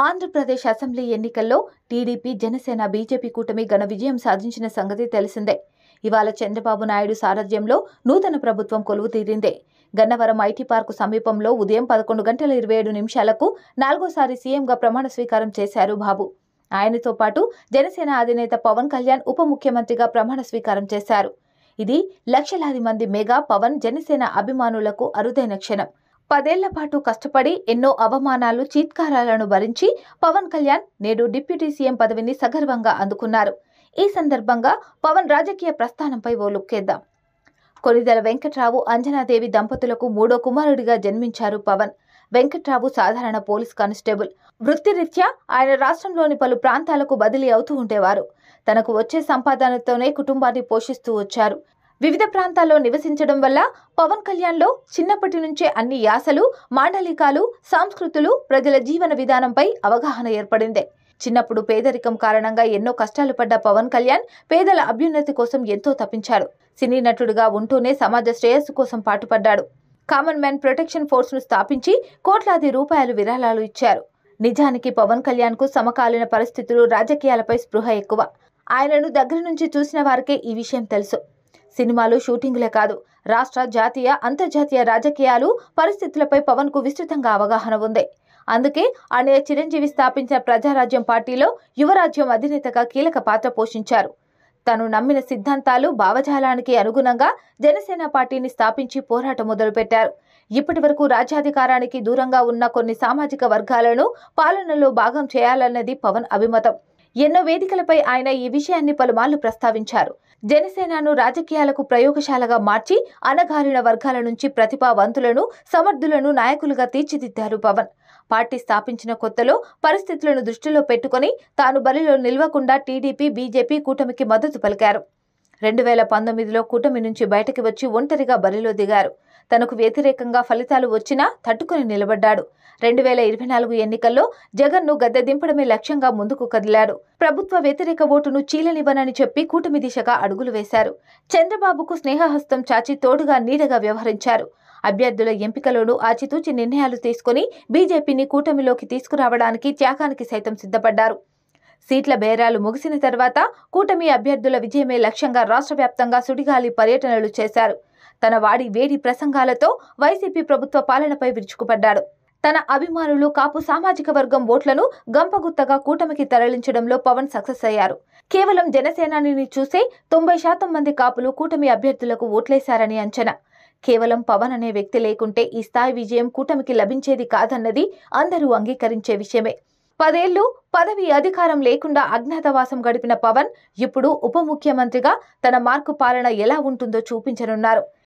Andhra Pradesh assembly ఎన్నికల్లో TDP, Janasena, BJP కూటమి ఘన విజయం సాధించిన సంగతి తెలిసిందే. ఇవాళ చంద్రబాబు నాయుడు సారథ్యంలో నూతన ప్రభుత్వం కొలువుతీరిందే. గన్నవరం ఐటీ పార్కు సమీపంలో ఉదయం 11:27 నాలుగోసారి సీఎంగా ప్రమాణ స్వీకారం చేశారు బాబు. ఆయనతో పాటు జనసేన అధినేత పవన్ కళ్యాణ్ ఉప ముఖ్యమంత్రిగా ప్రమాణ స్వీకారం చేశారు. ఇది లక్షలాది మంది మెగా పవన్, జనసేన అభిమానులకు అరుదైన క్షణం. 10 ఏళ్ల పాటు కష్టపడి ఎన్నో అవమానాలు, చీత్కారాలను భరించి పవన్ కళ్యాణ్ నేడు డిప్యూటీ సీఎం పదవిని సగర్వంగా అందుకున్నారు. ఈ సందర్భంగా పవన్ రాజకీయ ప్రస్థానంపై ఓ లుక్కేద్దాం. కొణిదెల వెంకట్రావు, అంజనాదేవి దంపతులకు 3వ కుమారుడిగా జన్మించారు పవన్. వెంకట్రావు సాధారణ పోలీస్ కానిస్టేబుల్. వృత్తిరీత్యా ఆయన రాష్ట్రంలోని పలు ప్రాంతాలకు బదిలీ అవుతూ ఉండేవారు. తనకు వచ్చే సంపాదనతోనే కుటుంబాన్ని పోషిస్తూ వచ్చారు. వివిధ ప్రాంతాల్లో నివసించడం వల్ల పవన్ కళ్యాణ్లో చిన్నప్పటి నుంచే అన్ని యాసలు, మాండలికాలు, సంస్కృతులు, ప్రజల జీవన విధానంపై అవగాహన ఏర్పడింది. చిన్నప్పుడు పేదరికం కారణంగా ఎన్నో కష్టాలు పడ్డ పవన్ కళ్యాణ్ పేదల అభ్యున్నతి కోసం ఎంతో తపించాడు. సినీ నటుడిగా ఉంటూనే సమాజ శ్రేయస్సు కోసం పాటుపడ్డాడు. కామన్ మ్యాన్ ప్రొటెక్షన్ ఫోర్స్ను స్థాపించి కోట్లాది రూపాయలు విరాళాలు ఇచ్చారు. నిజానికి పవన్ కళ్యాణ్కు సమకాలీన పరిస్థితులు, రాజకీయాలపై స్పృహ ఎక్కువ. ఆయనను దగ్గర నుంచి చూసిన వారికే ఈ విషయం తెలుసు. సినిమాలు, షూటింగులే కాదు, రాష్ట్ర, జాతీయ, అంతర్జాతీయ రాజకీయాలు, పరిస్థితులపై పవన్ కు విస్తృతంగా అవగాహన ఉంది. అందుకే ఆయన చిరంజీవి స్థాపించిన ప్రజారాజ్యం పార్టీలో యువరాజ్యం అధినేతగా కీలక పాత్ర పోషించారు. తను నమ్మిన సిద్ధాంతాలు, భావజాలానికి అనుగుణంగా జనసేన పార్టీని స్థాపించి పోరాటం మొదలుపెట్టారు. ఇప్పటి వరకు రాజ్యాధికారానికి దూరంగా ఉన్న కొన్ని సామాజిక వర్గాలను పాలనలో భాగం చేయాలన్నది పవన్ అభిమతం. ఎన్నో వేదికలపై ఆయన ఈ విషయాన్ని పలుమార్లు ప్రస్తావించారు. జనసేనను రాజకీయాలకు ప్రయోగశాలగా మార్చి అణగారిన వర్గాల నుంచి ప్రతిభావంతులను, సమర్థులను నాయకులుగా తీర్చిదిద్దారు పవన్. పార్టీ స్థాపించిన కొత్తలో పరిస్థితులను దృష్టిలో పెట్టుకుని తాను బరిలో నిలవకుండా టీడీపీ, బీజేపీ కూటమికి మద్దతు పలికారు. 2019లో కూటమి నుంచి బయటకు వచ్చి ఒంటరిగా బరిలో దిగారు. తనకు వ్యతిరేకంగా ఫలితాలు వచ్చినా తట్టుకుని నిలబడ్డాడు. 2024 ఎన్నికల్లో జగన్ను గద్దె దింపడమే లక్ష్యంగా ముందుకు కదిలాడు. ప్రభుత్వ వ్యతిరేక ఓటును చీలనివ్వనని చెప్పి కూటమి దిశగా అడుగులు వేశారు. చంద్రబాబుకు స్నేహహస్తం చాచి తోడుగా, నీడగా వ్యవహరించారు. అభ్యర్థుల ఎంపికలోనూ ఆచితూచి నిర్ణయాలు తీసుకుని బీజేపీని కూటమిలోకి తీసుకురావడానికి, త్యాగానికి సైతం సిద్ధపడ్డారు. సీట్ల బేరాలు ముగిసిన తర్వాత కూటమి అభ్యర్థుల విజయమే లక్ష్యంగా రాష్ట్ర వ్యాప్తంగా సుడిగాలి పర్యటనలు చేశారు. తన వాడి వేడి ప్రసంగాలతో వైసీపీ ప్రభుత్వ పాలనపై విరుచుకుపడ్డాడు. తన అభిమానులు, కాపు సామాజిక వర్గం ఓట్లను గంపగుత్తగా కూటమికి తరలించడంలో పవన్ సక్సెస్ అయ్యారు. కేవలం జనసేనాని చూసే 90% మంది కాపులు కూటమి అభ్యర్థులకు ఓట్లేశారని అంచనా. కేవలం పవన్ అనే వ్యక్తి లేకుంటే ఈ స్థాయి విజయం కూటమికి లభించేది కాదన్నది అందరూ అంగీకరించే విషయమే. 10 ఏళ్లు పదవి, అధికారం లేకుండా అజ్ఞాతవాసం గడిపిన పవన్ ఇప్పుడు ఉప ముఖ్యమంత్రిగా తన మార్కు పాలన ఎలా ఉంటుందో చూపించనున్నారు.